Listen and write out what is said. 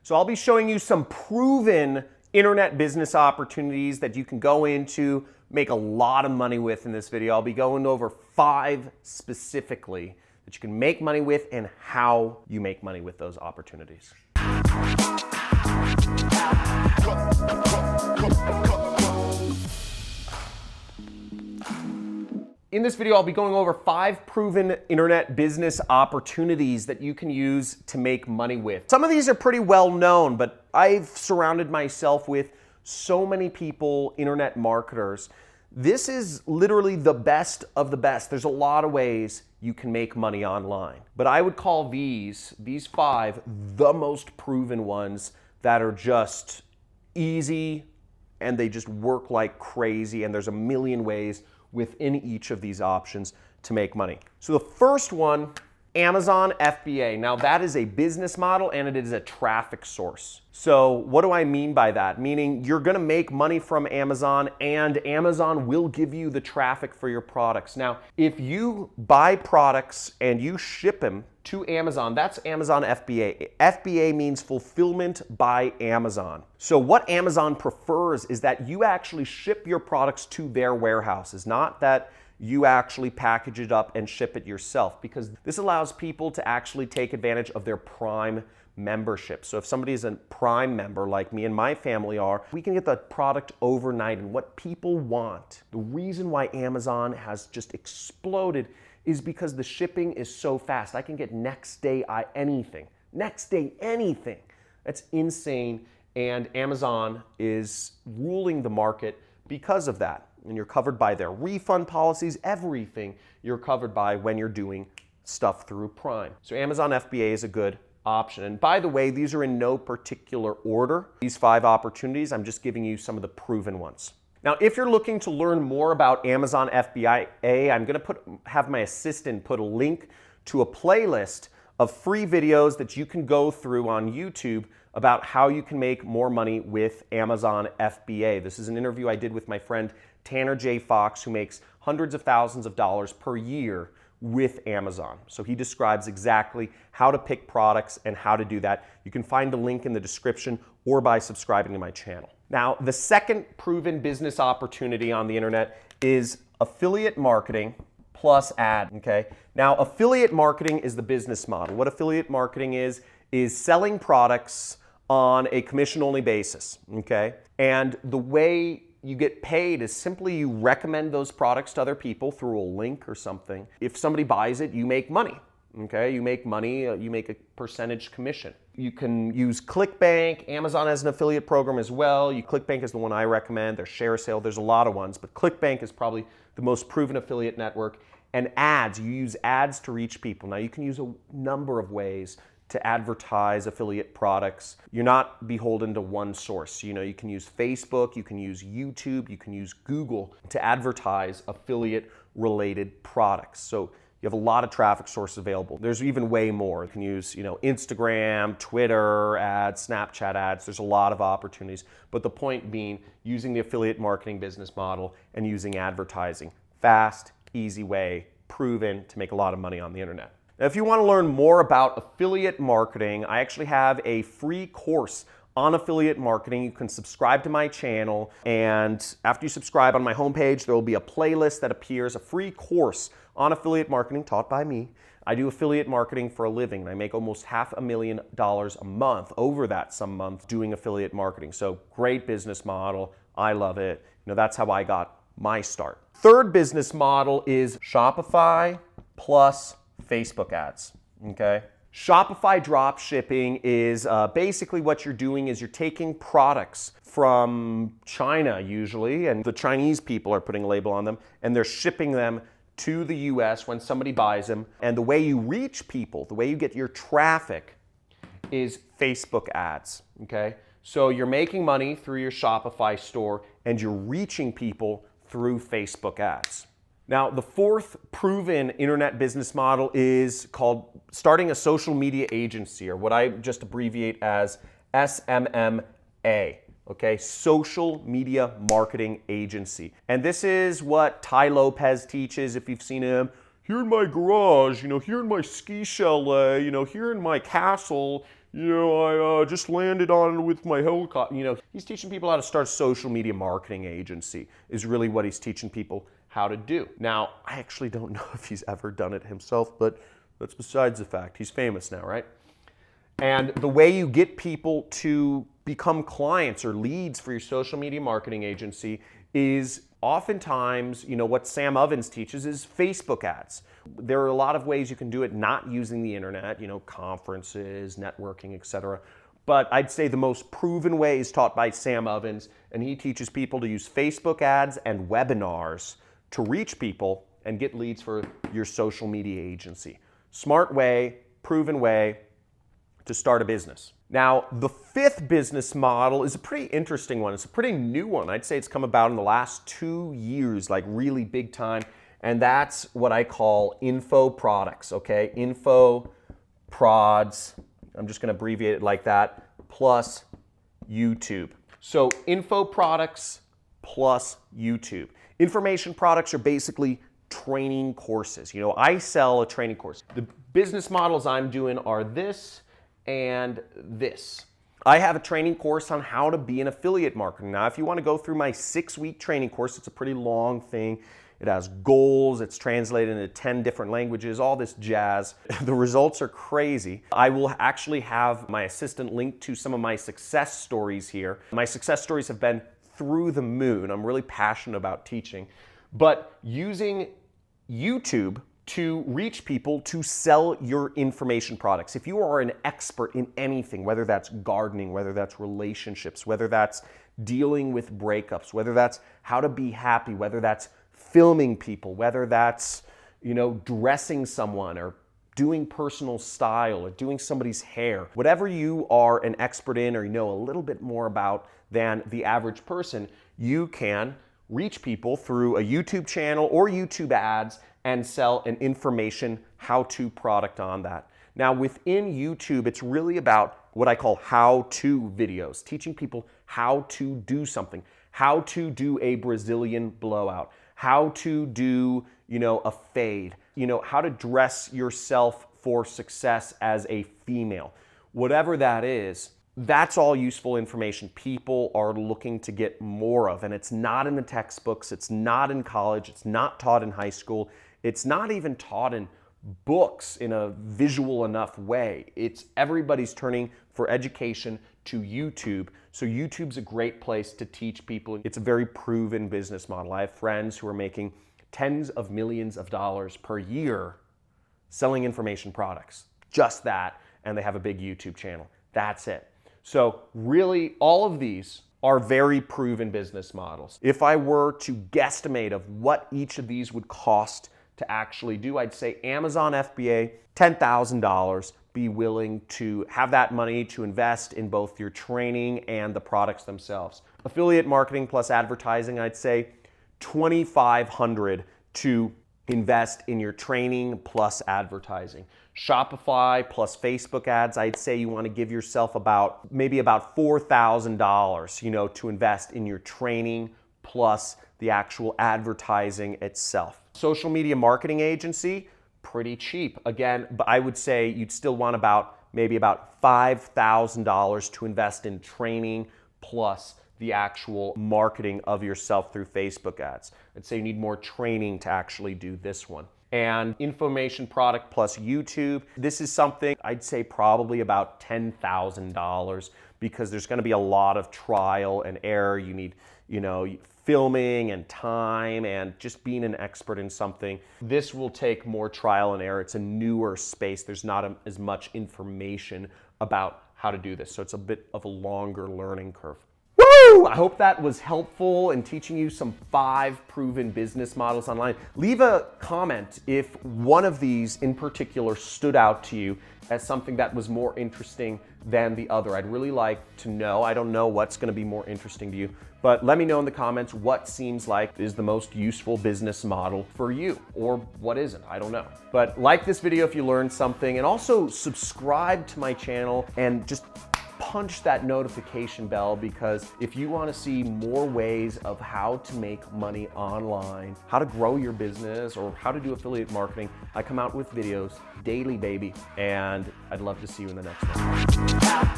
So I'll be showing you some proven internet business opportunities that you can go into, make a lot of money with in this video. I'll be going over 5 specifically that you can make money with and how you make money with those opportunities. In this video, I'll be going over 5 proven internet business opportunities that you can use to make money with. Some of these are pretty well known, but I've surrounded myself with so many people, internet marketers. This is literally the best of the best. There's a lot of ways you can make money online, but I would call these 5 the most proven ones that are just easy and they just work like crazy, and there's a million ways within each of these options to make money. So the first one, Amazon FBA. Now that is a business model and it is a traffic source. So what do I mean by that? Meaning you're gonna make money from Amazon and Amazon will give you the traffic for your products. Now, if you buy products and you ship them to Amazon, that's Amazon FBA. FBA means fulfillment by Amazon. So what Amazon prefers is that you actually ship your products to their warehouses, not that you actually package it up and ship it yourself, because this allows people to actually take advantage of their Prime membership. So if somebody is a Prime member like me and my family are, we can get the product overnight. And what people want, the reason why Amazon has just exploded is because the shipping is so fast. I can get next day anything. Next day anything. That's insane. And Amazon is ruling the market because of that. And you're covered by their refund policies, everything you're covered by when you're doing stuff through Prime. So Amazon FBA is a good option. And by the way, these are in no particular order. These 5 opportunities, I'm just giving you some of the proven ones. Now, if you're looking to learn more about Amazon FBA, I'm gonna have my assistant put a link to a playlist of free videos that you can go through on YouTube about how you can make more money with Amazon FBA. This is an interview I did with my friend Tanner J. Fox, who makes hundreds of thousands of dollars per year with Amazon. So he describes exactly how to pick products and how to do that. You can find the link in the description or by subscribing to my channel. Now, the second proven business opportunity on the internet is affiliate marketing plus ad, okay? Now, affiliate marketing is the business model. What affiliate marketing is selling products on a commission-only basis, okay? And the way you get paid is simply you recommend those products to other people through a link or something. If somebody buys it, you make money, okay? You make money, you make a percentage commission. You can use ClickBank. Amazon has an affiliate program as well. ClickBank is the one I recommend. There's ShareSale, there's a lot of ones, but ClickBank is probably the most proven affiliate network. And ads, you use ads to reach people. Now you can use a number of ways to advertise affiliate products. You're not beholden to one source. You know, you can use Facebook, you can use YouTube, you can use Google to advertise affiliate related products. So you have a lot of traffic sources available. There's even way more. You can use, Instagram, Twitter ads, Snapchat ads. There's a lot of opportunities. But the point being, using the affiliate marketing business model and using advertising. Fast, easy way, proven to make a lot of money on the internet. Now, if you want to learn more about affiliate marketing, I actually have a free course on affiliate marketing. You can subscribe to my channel, and after you subscribe, on my homepage, there will be a playlist that appears, a free course on affiliate marketing taught by me. I do affiliate marketing for a living, and I make almost $500,000 a month, over that some month, doing affiliate marketing. So great business model. I love it. That's how I got my start. Third business model is Shopify plus Facebook ads, okay? Shopify drop shipping is basically what you're doing is you're taking products from China usually, and the Chinese people are putting a label on them, and they're shipping them to the US when somebody buys them. And the way you reach people, the way you get your traffic is Facebook ads, okay? So you're making money through your Shopify store and you're reaching people through Facebook ads. Now, the fourth proven internet business model is called starting a social media agency, or what I just abbreviate as SMMA, okay? Social Media Marketing Agency. And this is what Tai Lopez teaches, if you've seen him. Here in my garage, here in my ski chalet, here in my castle, I just landed on with my helicopter. He's teaching people how to start a social media marketing agency is really what he's teaching people how to do. Now, I actually don't know if he's ever done it himself, but that's besides the fact. He's famous now, right? And the way you get people to become clients or leads for your social media marketing agency is oftentimes, what Sam Ovens teaches is Facebook ads. There are a lot of ways you can do it not using the internet, conferences, networking, etc. But I'd say the most proven way is taught by Sam Ovens, and he teaches people to use Facebook ads and webinars to reach people and get leads for your social media agency. Smart way, proven way to start a business. Now, the fifth business model is a pretty interesting one. It's a pretty new one. I'd say it's come about in the last 2 years, like really big time. And that's what I call info products, okay? Info prods, I'm just gonna abbreviate it like that, plus YouTube. So info products plus YouTube. Information products are basically training courses. I sell a training course. The business models I'm doing are this and this. I have a training course on how to be an affiliate marketer. Now, if you want to go through my 6-week training course, it's a pretty long thing. It has goals, it's translated into 10 different languages, all this jazz. The results are crazy. I will actually have my assistant link to some of my success stories here. My success stories have been through the moon. I'm really passionate about teaching. But using YouTube to reach people to sell your information products. If you are an expert in anything, whether that's gardening, whether that's relationships, whether that's dealing with breakups, whether that's how to be happy, whether that's filming people, whether that's, dressing someone or doing personal style or doing somebody's hair, whatever you are an expert in or know a little bit more about than the average person, you can reach people through a YouTube channel or YouTube ads and sell an information how-to product on that. Now, within YouTube, it's really about what I call how-to videos, teaching people how to do something, how to do a Brazilian blowout, how to do, a fade, how to dress yourself for success as a female. Whatever that is, that's all useful information people are looking to get more of. And it's not in the textbooks, it's not in college, it's not taught in high school, it's not even taught in books in a visual enough way. It's everybody's turning for education to YouTube. So YouTube's a great place to teach people. It's a very proven business model. I have friends who are making tens of millions of dollars per year selling information products. Just that, and they have a big YouTube channel. That's it. So really, all of these are very proven business models. If I were to guesstimate of what each of these would cost to actually do, I'd say Amazon FBA, $10,000. Be willing to have that money to invest in both your training and the products themselves. Affiliate marketing plus advertising, I'd say $2,500 to invest in your training plus advertising. Shopify plus Facebook ads, I'd say you want to give yourself maybe about $4,000, to invest in your training plus the actual advertising itself. Social media marketing agency, pretty cheap. Again, but I would say you'd still want maybe about $5,000 to invest in training plus the actual marketing of yourself through Facebook ads. I'd say you need more training to actually do this one. And information product plus YouTube, this is something I'd say probably about $10,000 because there's going to be a lot of trial and error. You need, filming and time and just being an expert in something. This will take more trial and error. It's a newer space. There's not as much information about how to do this. So it's a bit of a longer learning curve. Woo! I hope that was helpful in teaching you some 5 proven business models online. Leave a comment if one of these in particular stood out to you as something that was more interesting than the other. I'd really like to know. I don't know what's going to be more interesting to you, but let me know in the comments what seems like is the most useful business model for you, or what isn't. I don't know. But like this video if you learned something, and also subscribe to my channel and just punch that notification bell, because if you want to see more ways of how to make money online, how to grow your business, or how to do affiliate marketing, I come out with videos daily, baby, and I'd love to see you in the next one.